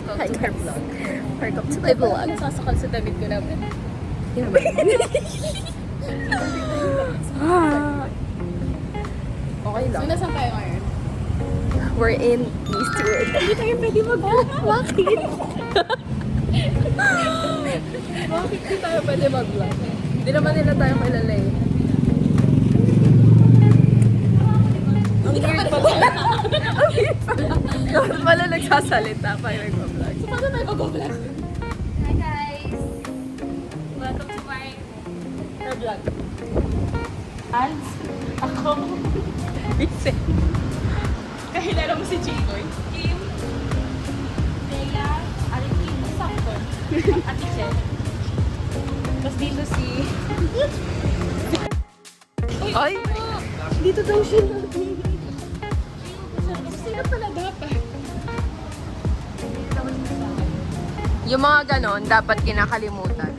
Hi guys. Welcome to my vlog. Nasasakal sa damit ko naman. Okay lang. So, nasaan tayo ngayon? We're in Eastwood. Hindi tayo pwede mag-vlog. Bakit? Bakit hindi tayo pwede mag-vlog? Hindi naman nila tayo kilala eh. Ang weird pa ba? Dapat pala nagsasalita pag nag-vlog. So, paano tayo mag-vlog? Hi guys! Welcome to my Vlog. Ans, ako. Busy. Kahilala mo si Jikoy? Kim, Bella, Aling Kim, sakto. Ate Chen. Tapos dito si... Ay! Dito daw siya. Sino pala dapat? Yung mga ganon, dapat kinakalimutan.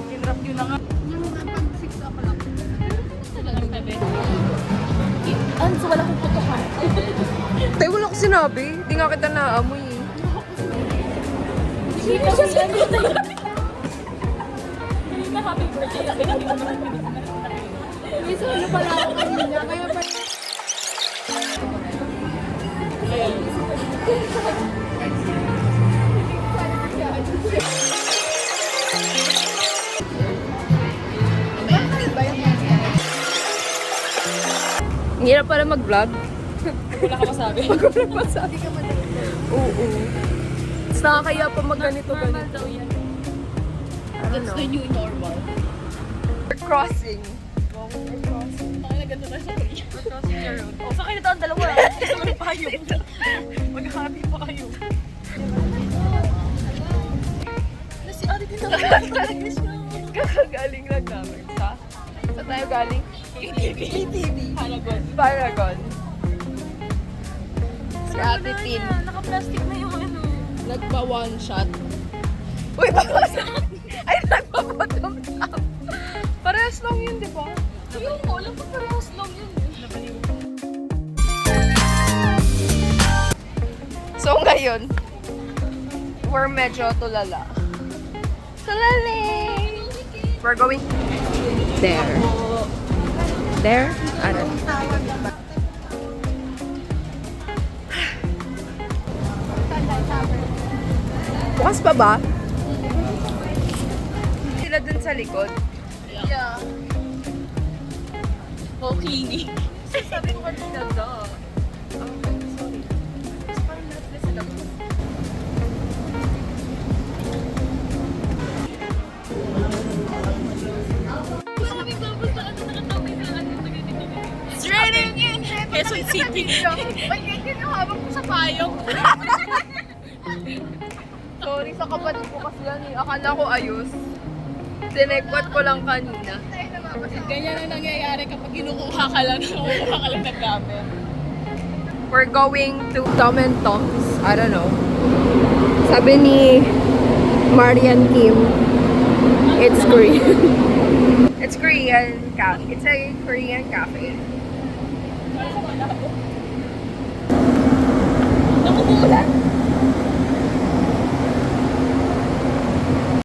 Kinrap yun na nga. Yung pag 6 o'clock. Talagang sabi. Ans, wala kong putukan. Tayo wala ko sinabi. Hindi nga kita naamoy eh. Sino siya sa Hindi na happy birthday. May solo pala ako kanina. Kaya pa... Ang hirap pala mag-vlog. Wala ka masabi. Wala masabi. Oo. Tapos nakakaya pa mag-ganito. Normal daw yan. That's the new normal. We're crossing. Pakila ganda tayo sa Korea. We're crossing the road. Oh, sakay na tayo ang dalawa. Ito lang payong. Mag-happy pa kayo. Si Ate din talaga siya. Kakagaling lang namin sa... Saan tayo galing? ATV. Paragon. Paragon. Si Ate Tin. Naka-plastic na yung ano. Nagpa one shot. Uy, baka ay, nagpa-bottom up. Parehas lang yun, di ba? Ayun mo, alam ko parehas lang yun. So ngayon, we're medyo tulala. Tulali! We're going there. There? Ano? Bukas pa ba? Sila dun sa likod. Yeah. Oh, cleaning. Sabi ko kanina daw. Okay, sorry. Mas parang na-stress sila. It's raining in Quezon City. Ba't ganyan yung habang ko sa payong? Sorry sa kapatid ko kasi yan eh. Akala ko ayos. Sinekwat ko lang kanina. Ganyan ang nangyayari kapag kinukuha ka lang ng gamit. We're going to Tom and Tom's. I don't know. Sabi ni Marian Kim, it's Korean. It's Korean cafe. It's a Korean cafe. Nakukulan?